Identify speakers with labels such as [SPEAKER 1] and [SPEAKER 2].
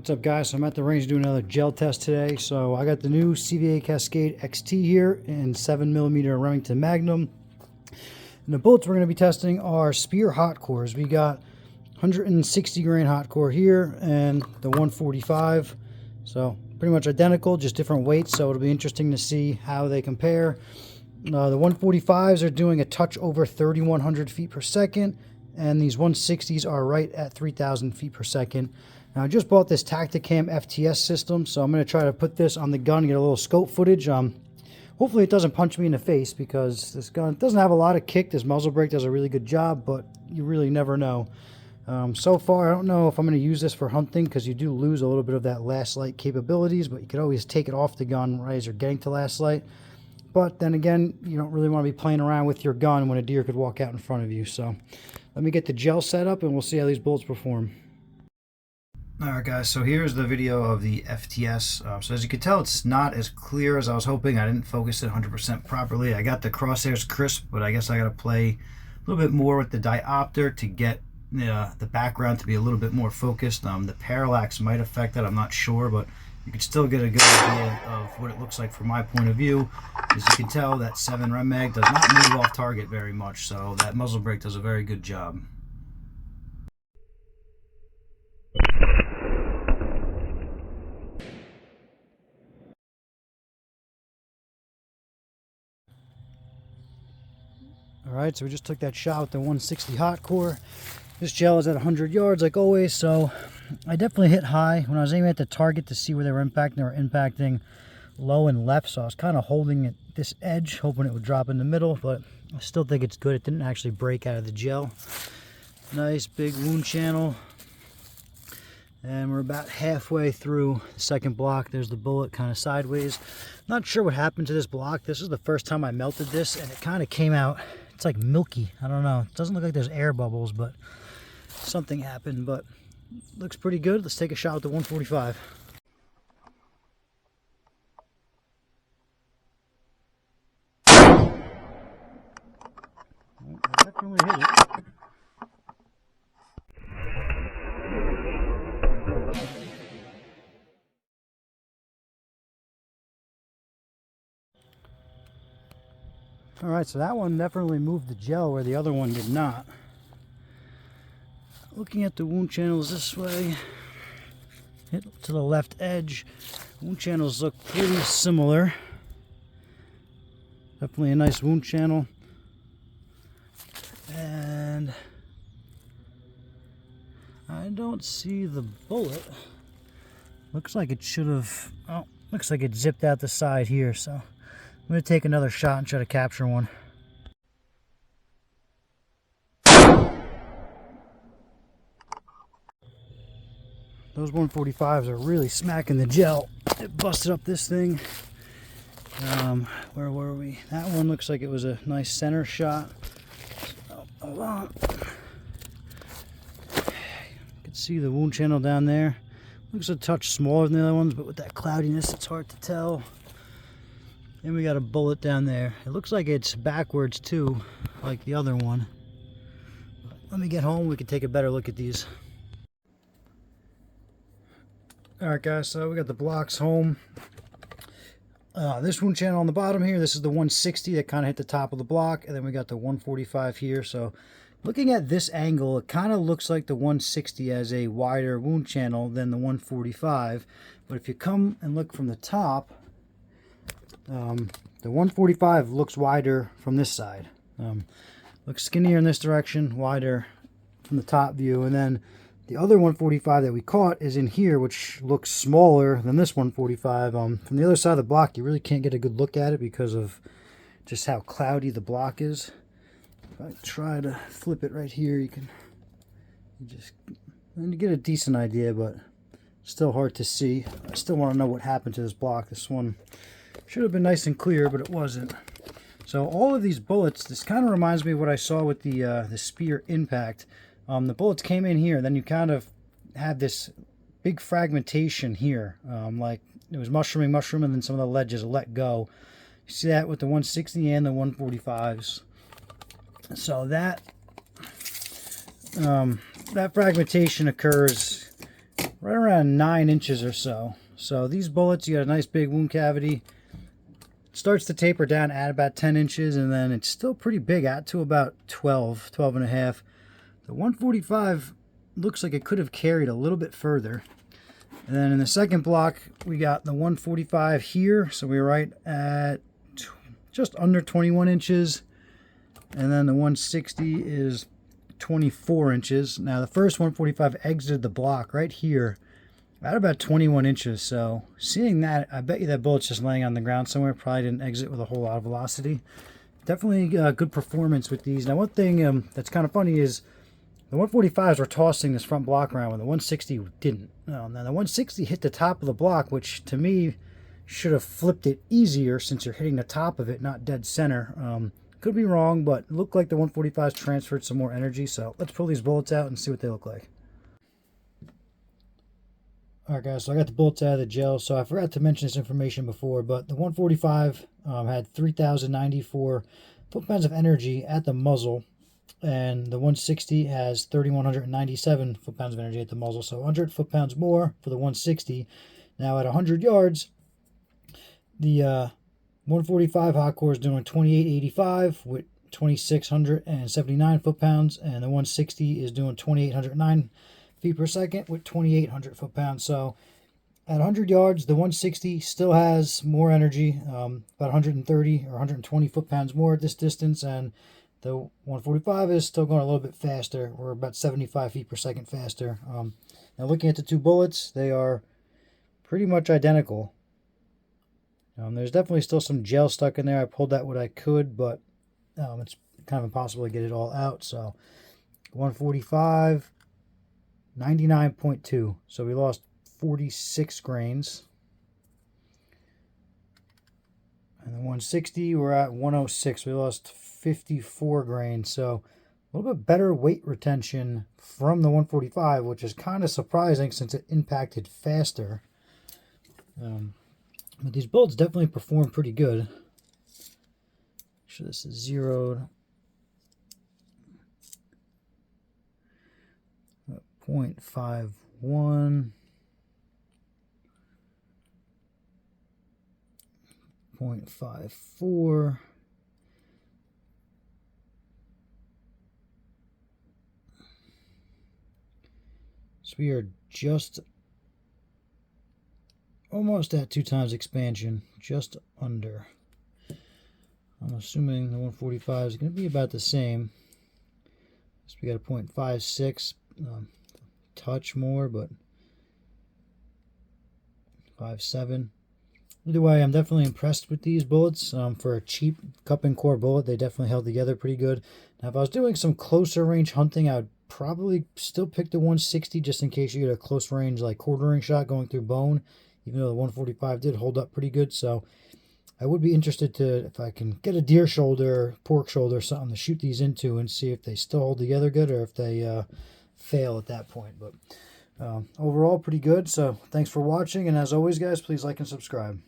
[SPEAKER 1] What's up, guys? So I'm at the range doing another gel test today. So I got the new CVA Cascade XT here in 7mm Remington Magnum. And the bullets we're going to be testing are speer hot cores. We got 160 grain hot core here and the 145. So pretty much identical, just different weights. So it'll be interesting to see how they compare. The 145s are doing a touch over 3,100 feet per second. And these 160s are right at 3,000 feet per second. Now, I just bought this Tacticam FTS system, so I'm going to try to put this on the gun and get a little scope footage. Hopefully it doesn't punch me in the face, because this gun doesn't have a lot of kick. This muzzle brake does a really good job, but you really never know. So far, I don't know if I'm going to use this for hunting, because you do lose a little bit of that last light capabilities, but you can always take it off the gun right as you're getting to last light. But then again, you don't really want to be playing around with your gun when a deer could walk out in front of you. So let me get the gel set up and we'll see how these bullets perform. Alright guys, so here's the video of the FTS. So as you can tell, it's not as clear as I was hoping. I didn't focus it 100% properly. I got the crosshairs crisp, but I guess I got to play a little bit more with the diopter to get the background to be a little bit more focused. The parallax might affect that, I'm not sure, but you can still get a good idea of what it looks like from my point of view. As you can tell, that 7 Rem Mag does not move off target very much, so that muzzle brake does a very good job. Alright, so we just took that shot with the 160 hot core. This gel is at 100 yards like always, so I definitely hit high. When I was aiming at the target to see where they were impacting low and left, so I was kind of holding at this edge, hoping it would drop in the middle, but I still think it's good. It didn't actually break out of the gel. Nice big wound channel. And we're about halfway through the second block. There's the bullet kind of sideways. Not sure what happened to this block. This is the first time I melted this, and it kind of came out, it's like milky. I don't know. It doesn't look like there's air bubbles, but something happened. But looks pretty good. Let's take a shot with the 145. I definitely hit it. Alright, so that one definitely moved the gel where the other one did not. Looking at the wound channels this way, hit to the left edge. Wound channels look pretty similar. Definitely a nice wound channel. And I don't see the bullet. Looks like it should have, oh, looks like it zipped out the side here, so I'm going to take another shot and try to capture one. Those 145s are really smacking the gel. It busted up this thing. Where were we? That one looks like it was a nice center shot. So, hold on. You can see the wound channel down there. Looks a touch smaller than the other ones, but with that cloudiness, it's hard to tell. And we got a bullet down there. It looks like it's backwards too, like the other one. Let me get home, we can take a better look at these. Alright guys, so we got the blocks home. This wound channel on the bottom here, this is the 160 that kind of hit the top of the block, and then we got the 145 here. So looking at this angle, it kind of looks like the 160 has a wider wound channel than the 145. But if you come and look from the top, the 145 looks wider from this side. Looks skinnier in this direction, wider from the top view, and then the other 145 that we caught is in here, which looks smaller than this 145. From the other side of the block, you really can't get a good look at it because of just how cloudy the block is. If I try to flip it right here, you get a decent idea, but still hard to see. I still want to know what happened to this block. This one should have been nice and clear, but it wasn't. So all of these bullets, this kind of reminds me of what I saw with the speer impact. The bullets came in here, then you kind of have this big fragmentation here. Like it was mushroom, and then some of the lead just let go. You see that with the 160 and the 145s. So that fragmentation occurs right around 9 inches or so. So these bullets, you got a nice big wound cavity. It starts to taper down at about 10 inches, and then it's still pretty big, out to about 12 and a half. The 145 looks like it could have carried a little bit further. And then in the second block, we got the 145 here. So we're right at just under 21 inches. And then the 160 is 24 inches. Now the first 145 exited the block right here at about 21 inches. So seeing that, I bet you that bullet's just laying on the ground somewhere. Probably didn't exit with a whole lot of velocity. Definitely good performance with these. Now one thing that's kind of funny is the 145s were tossing this front block around when the 160 didn't. Now the 160 hit the top of the block, which to me should have flipped it easier since you're hitting the top of it, not dead center. Could be wrong, but it looked like the 145s transferred some more energy. So let's pull these bullets out and see what they look like. Alright guys, so I got the bullets out of the gel. So I forgot to mention this information before, but the 145 had 3,094 foot-pounds of energy at the muzzle. And the 160 has 3,197 foot-pounds of energy at the muzzle. So 100 foot-pounds more for the 160. Now at 100 yards, the 145 hot-core is doing 2885 with 2,679 foot-pounds. And the 160 is doing 2,809 feet per second with 2,800 foot-pounds. So at 100 yards, the 160 still has more energy, about 130 or 120 foot-pounds more at this distance. And the 145 is still going a little bit faster. We're about 75 feet per second faster. Now looking at the two bullets, they are pretty much identical. There's definitely still some gel stuck in there. I pulled out what I could, but it's kind of impossible to get it all out. So 145, 99.2. So we lost 46 grains. And the 160, we're at 106. We lost 54 grains. So a little bit better weight retention from the 145, which is kind of surprising since it impacted faster. But these bullets definitely perform pretty good. Make sure this is zeroed. 0.51. 0.54. So we are just almost at 2 times expansion, just under. I'm assuming the 145 is going to be about the same. So we got a 0.56, touch more, but 0.57. Either way, I'm definitely impressed with these bullets. For a cheap cup and core bullet, they definitely held together pretty good. Now, if I was doing some closer range hunting, I would probably still pick the 160 just in case you get a close range like quartering shot going through bone, even though the 145 did hold up pretty good. So I would be interested to, if I can get a deer shoulder, pork shoulder, something to shoot these into and see if they still hold together good or if they fail at that point. But overall, pretty good. So thanks for watching. And as always, guys, please like and subscribe.